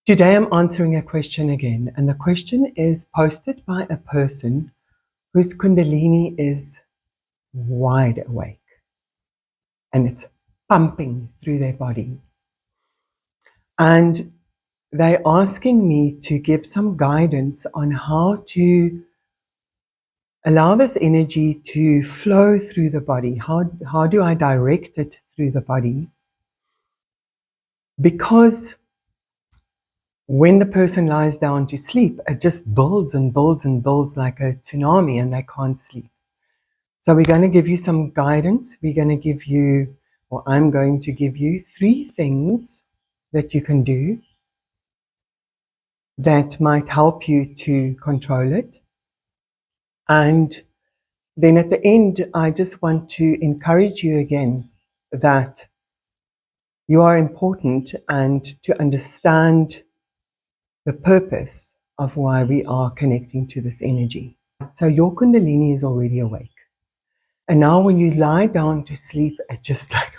Today I'm answering a question again, and the question is posted by a person whose Kundalini is wide awake and it's pumping through their body. And they're asking me to give some guidance on how to allow this energy to flow through the body. How do I direct it through the body? Because when the person lies down to sleep, it just builds and builds and builds like a tsunami and they can't sleep. So we're going to give you some guidance. We're going to give you, or I'm going to give you 3 things that you can do that might help you to control it. And then at the end, I just want to encourage you again that you are important and to understand the purpose of why we are connecting to this energy. So your Kundalini is already awake. And now when you lie down to sleep, it just like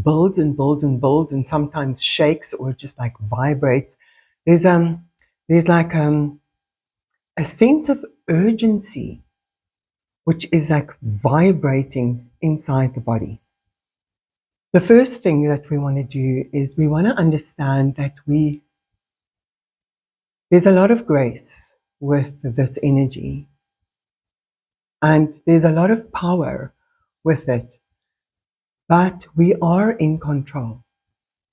builds and builds and builds and sometimes shakes or just like vibrates. There's like a sense of urgency which is like vibrating inside the body. The first thing that we want to do is we want to understand that there's a lot of grace with this energy and there's a lot of power with it, but we are in control.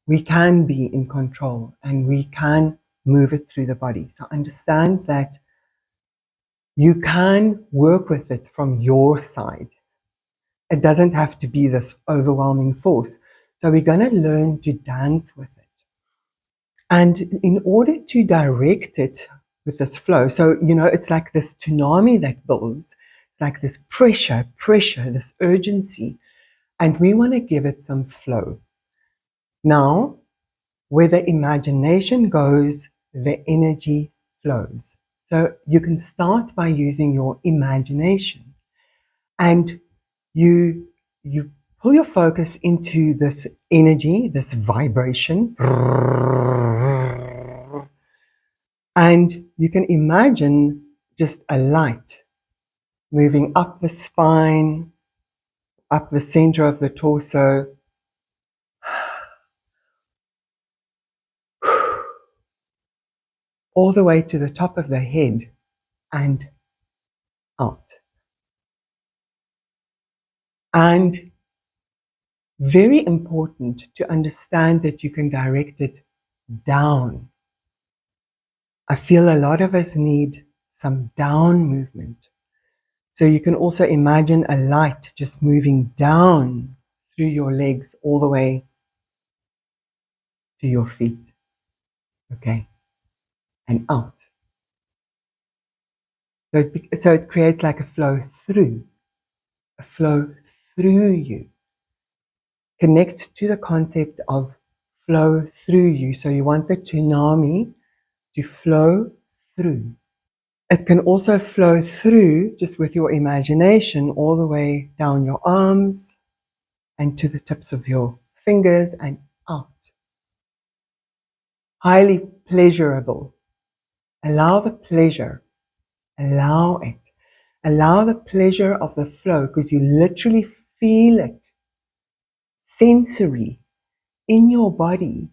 We can be in control and we can move it through the body. So understand that you can work with it from your side. It doesn't have to be this overwhelming force. So we're going to learn to dance with it. And in order to direct it with this flow, so, it's like this tsunami that builds. It's like this pressure, this urgency. And we want to give it some flow. Now, where the imagination goes, the energy flows. So you can start by using your imagination. And you pull your focus into this energy, this vibration. And you can imagine just a light moving up the spine, up the center of the torso, all the way to the top of the head and out. And very important to understand that you can direct it down. I feel a lot of us need some down movement. So you can also imagine a light just moving down through your legs all the way to your feet. Okay, and out. So it creates like a flow through you. Connect to the concept of flow through you. So you want the tsunami to flow through. It can also flow through just with your imagination all the way down your arms and to the tips of your fingers and out. Highly pleasurable. Allow the pleasure. Allow it. Allow the pleasure of the flow because you literally feel it. Sensory in your body.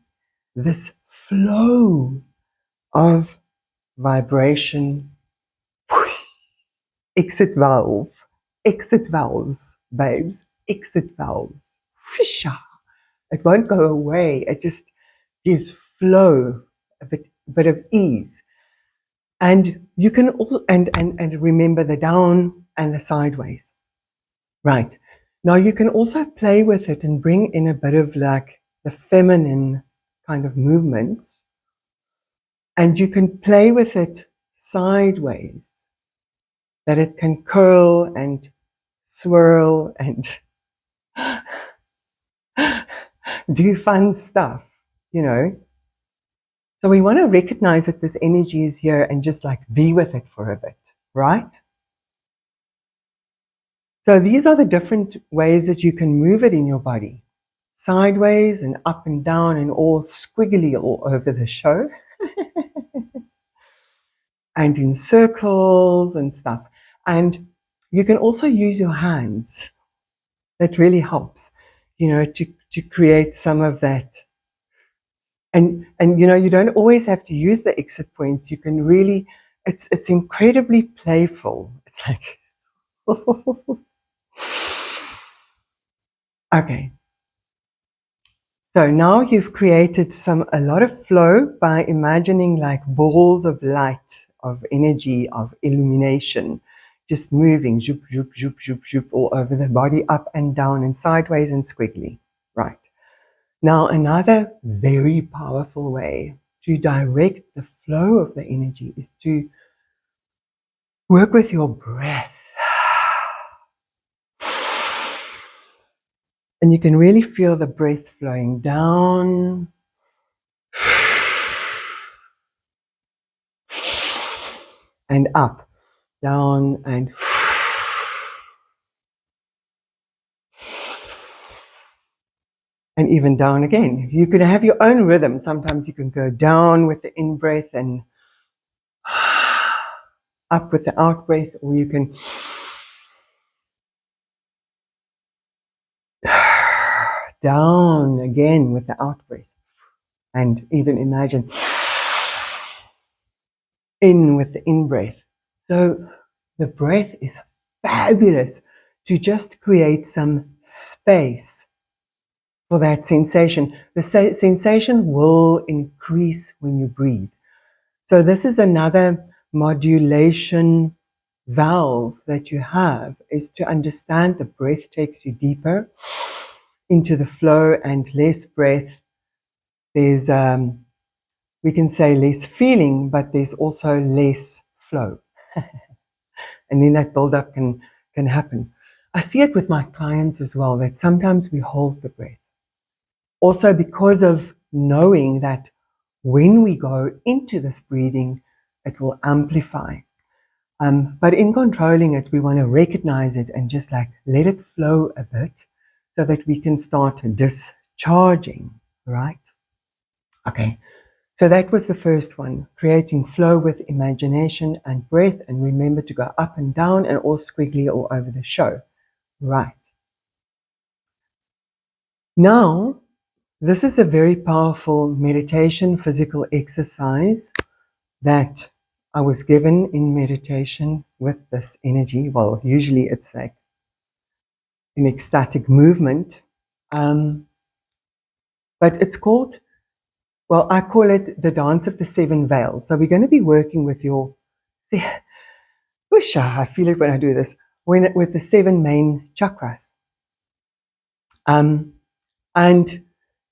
This flow of vibration. Exit valves, babes, exit valves. It won't go away. It just gives flow, a bit of ease. And you can all and remember the down and the sideways. Right. Now you can also play with it and bring in a bit of like the feminine kind of movements. And you can play with it sideways, that it can curl and swirl and do fun stuff, So we want to recognize that this energy is here and just like be with it for a bit, right? So these are the different ways that you can move it in your body. sideways and up and down and all squiggly all over the show. And in circles and stuff. And you can also use your hands. That really helps, to create some of that. And you don't always have to use the exit points. You can really, it's incredibly playful. It's like, okay. So now you've created a lot of flow by imagining like balls of light, of energy, of illumination, just moving, zoop, zoop, zoop, zoop, zoop, all over the body, up and down and sideways and squiggly. Right. Now, another very powerful way to direct the flow of the energy is to work with your breath. And you can really feel the breath flowing down and up, down and even down again. You can have your own rhythm. Sometimes you can go down with the in-breath and up with the out-breath, or you can down again with the out-breath, and even imagine in with the in-breath. So the breath is fabulous to just create some space for that sensation. The sensation will increase when you breathe. So this is another modulation valve that you have, is to understand the breath takes you deeper into the flow, and less breath, there's we can say less feeling, but there's also less flow. And then that build-up can happen. I see it with my clients as well, that sometimes we hold the breath. Also because of knowing that when we go into this breathing, it will amplify. But in controlling it, we want to recognize it and just like let it flow a bit so that we can start discharging, right? Okay. So that was the first one, creating flow with imagination and breath, and remember to go up and down and all squiggly all over the show. Right. Now, this is a very powerful meditation, physical exercise that I was given in meditation with this energy. Well, usually it's like an ecstatic movement, but it's called, well, I call it the dance of the seven veils. So we're going to be working with your, I feel it when I do this, with the seven main chakras. And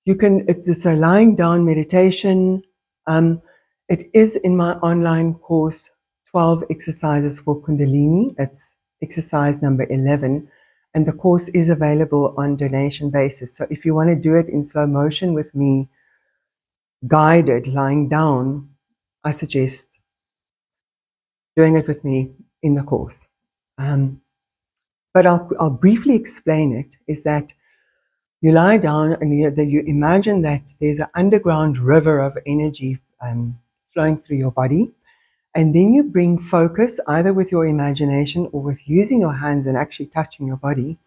you can, it's a lying down meditation. It is in my online course, 12 exercises for Kundalini. It's exercise number 11. And the course is available on donation basis. So if you want to do it in slow motion with me, guided, lying down, I suggest doing it with me in the course. But I'll briefly explain it, is that you lie down and you imagine that there's an underground river of energy flowing through your body. And then you bring focus, either with your imagination or with using your hands and actually touching your body,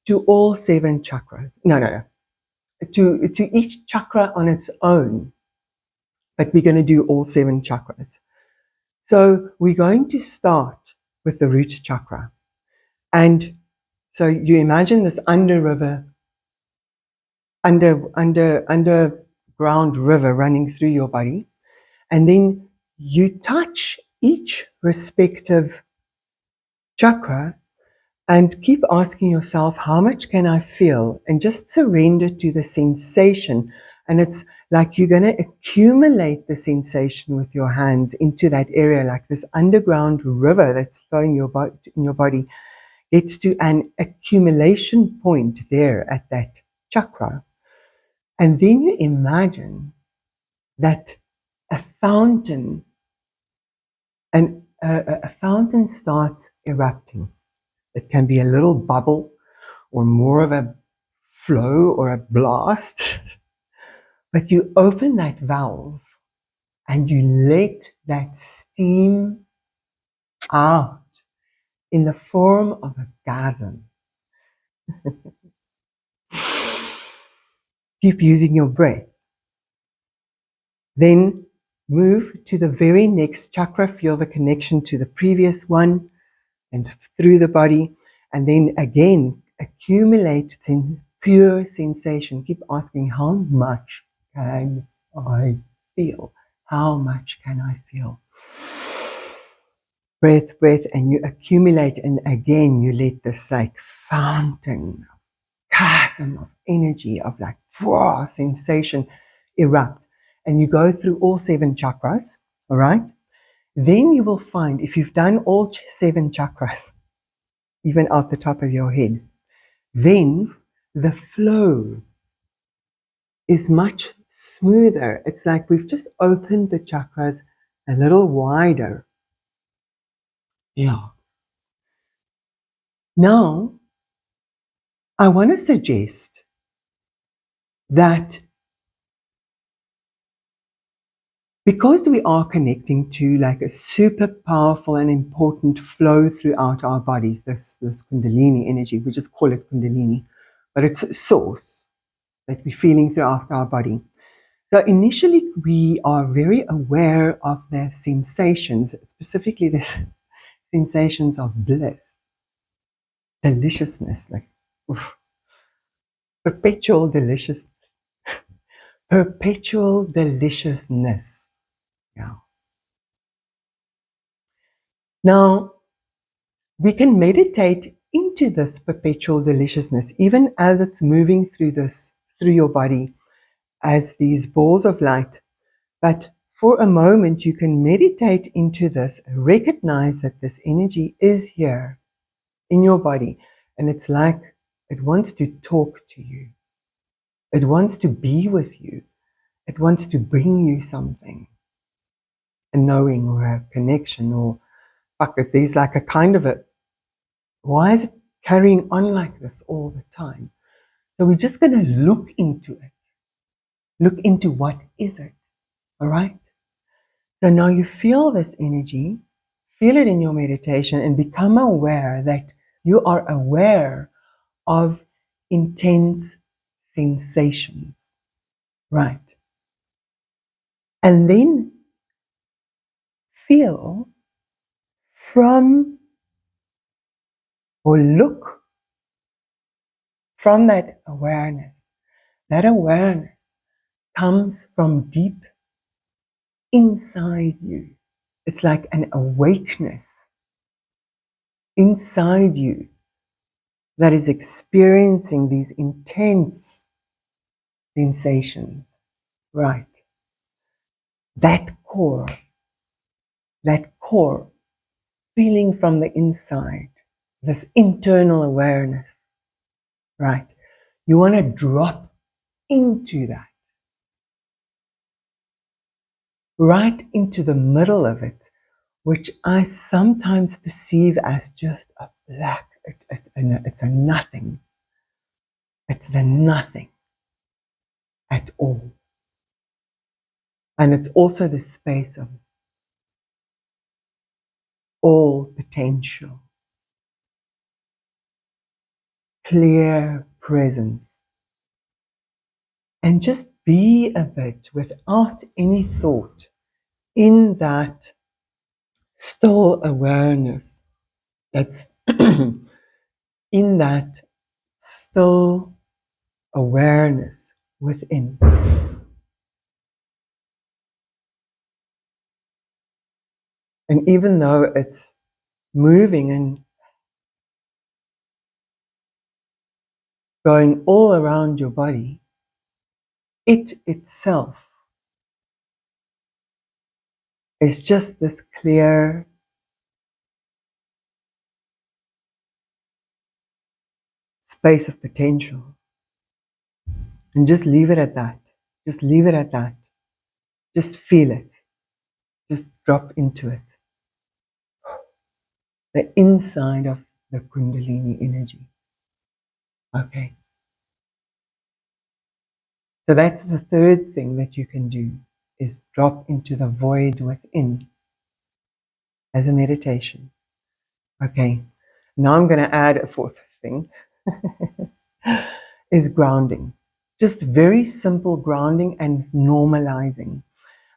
to all seven chakras. No. To each chakra on its own. But we're going to do all seven chakras. So we're going to start with the root chakra. And so you imagine this underground river running through your body. And then you touch each respective chakra and keep asking yourself, how much can I feel? And just surrender to the sensation. And it's like you're going to accumulate the sensation with your hands into that area, like this underground river that's flowing in your body. Gets to an accumulation point there at that chakra. And then you imagine that a fountain, and a fountain starts erupting. It can be a little bubble or more of a flow or a blast, but you open that valve and you let that steam out in the form of a gasm. Keep using your breath. Then move to the very next chakra, feel the connection to the previous one and through the body, and then again accumulate the pure sensation. Keep asking, how much can I feel? How much can I feel? Breath, breath, and you accumulate, and again you let this like fountain, chasm of energy, of like raw sensation erupt, and you go through all 7 chakras. All right, then you will find, if you've done all 7 chakras, even out the top of your head, then the flow is much smoother. It's like we've just opened the chakras a little wider. Yeah. Now, I want to suggest that because we are connecting to like a super powerful and important flow throughout our bodies, this Kundalini energy, we just call it Kundalini, but it's a source that we're feeling throughout our body. So initially we are very aware of the sensations, specifically the sensations of bliss, deliciousness, like oof, perpetual deliciousness. Perpetual deliciousness. Yeah. Now, we can meditate into this perpetual deliciousness, even as it's moving through your body as these balls of light. But for a moment, you can meditate into this, recognize that this energy is here in your body, and it's like it wants to talk to you. It wants to be with you. It wants to bring you something, a knowing or a connection, or fuck it, there's like a kind of a, why is it carrying on like this all the time? So we're just going to look into it. Look into what is it, all right? So now you feel this energy, feel it in your meditation, and become aware that you are aware of intense sensations, right? And then feel from or look from that awareness. That awareness comes from deep inside you. It's like an awakeness inside you that is experiencing these intense sensations, right? That core feeling from the inside, this internal awareness, right? You want to drop into that, right into the middle of it, which I sometimes perceive as just a black, it's a nothing. It's the nothing at all. And it's also the space of all potential, clear presence. And just be a bit without any thought in that still awareness. That's in that still awareness within. And even though it's moving and going all around your body, it itself is just this clear space of potential. And just leave it at that. Just leave it at that. Just feel it. Just drop into it. The inside of the Kundalini energy. Okay. So that's the third thing that you can do, is drop into the void within as a meditation. Okay, now I'm going to add a fourth thing, is grounding. Just very simple grounding and normalizing.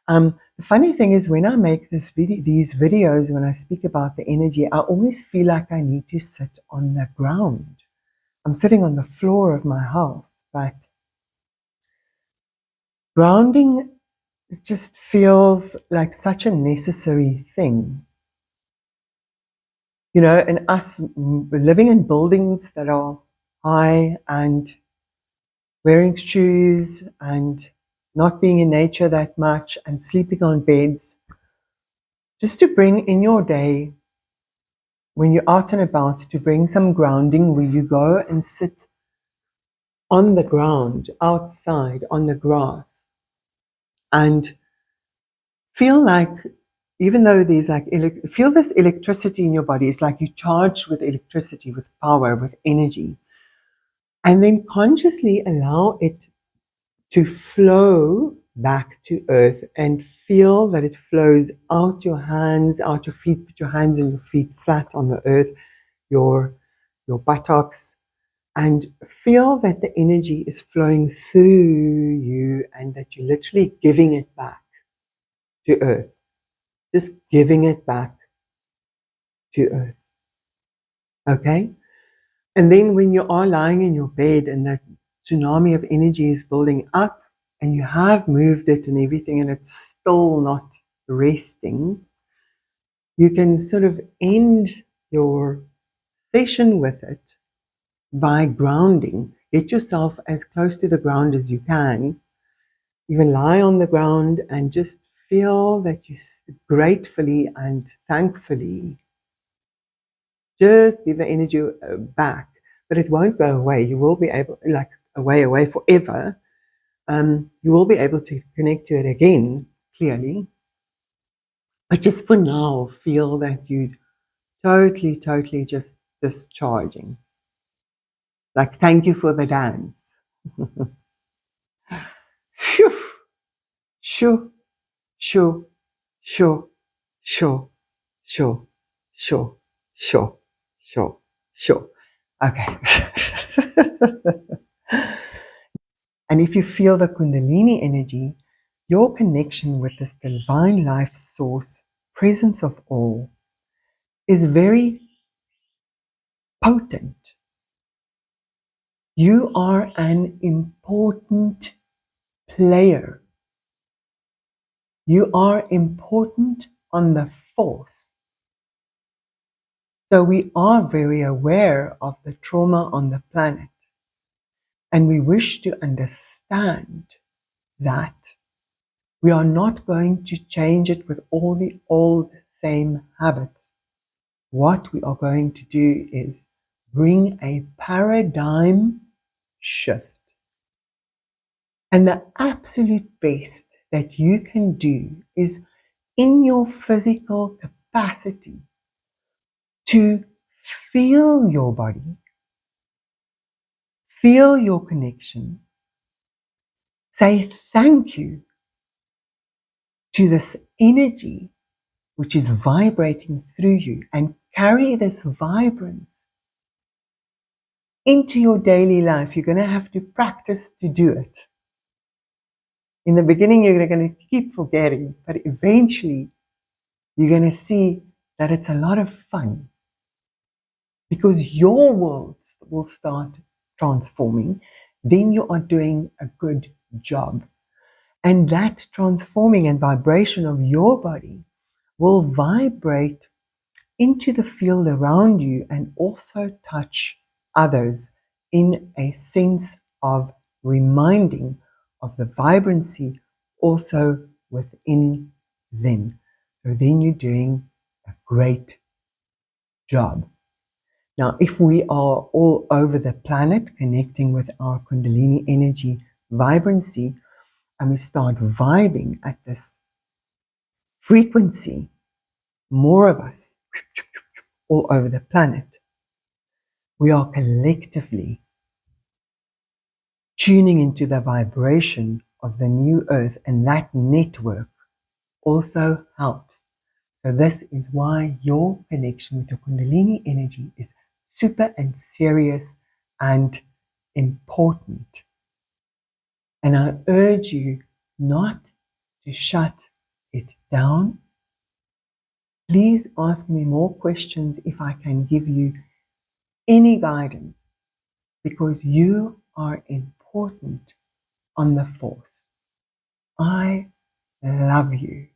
The funny thing is, when I make these videos, when I speak about the energy, I always feel like I need to sit on the ground. I'm sitting on the floor of my house, but grounding just feels like such a necessary thing. You know, and us living in buildings that are high and wearing shoes and not being in nature that much and sleeping on beds, just to bring in your day, when you're out and about, to bring some grounding where you go and sit on the ground, outside, on the grass, and feel like, even though there's like, feel this electricity in your body. It's like you charged with electricity, with power, with energy. And then consciously allow it to flow back to earth and feel that it flows out your hands, out your feet. Put your hands and your feet flat on the earth, your buttocks, and feel that the energy is flowing through you and that you're literally giving it back to earth. Just giving it back to earth. Okay? And then when you are lying in your bed and that tsunami of energy is building up and you have moved it and everything and it's still not resting, you can sort of end your session with it by grounding. Get yourself as close to the ground as you can. Even lie on the ground and just feel that you gratefully and thankfully just give the energy back, but it won't go away. You will be able, like away forever. You will be able to connect to it again, clearly. But just for now, feel that you totally just discharging. Like, thank you for the dance. Phew. Shoo, shoo, shoo, shoo, shoo, shoo, shoo, shoo, shoo. Okay. And if you feel the Kundalini energy, your connection with this divine life source, presence of all, is very potent. You are an important player. You are important on the force. So we are very aware of the trauma on the planet. And we wish to understand that we are not going to change it with all the old same habits. What we are going to do is bring a paradigm shift. And the absolute best that you can do is, in your physical capacity, to feel your body, feel your connection, say thank you to this energy which is vibrating through you, and carry this vibrance into your daily life. You're going to have to practice to do it. In the beginning, you're going to keep forgetting, but eventually you're going to see that it's a lot of fun, because your world will start transforming. Then you are doing a good job. And that transforming and vibration of your body will vibrate into the field around you and also touch others in a sense of reminding of the vibrancy also within them. So then you're doing a great job. Now, if we are all over the planet connecting with our Kundalini energy vibrancy, and we start vibing at this frequency, more of us all over the planet, we are collectively tuning into the vibration of the new earth, and that network also helps. So this is why your connection with your Kundalini energy is super and serious and important. And I urge you not to shut it down. Please ask me more questions if I can give you any guidance, because you are important on the force. I love you.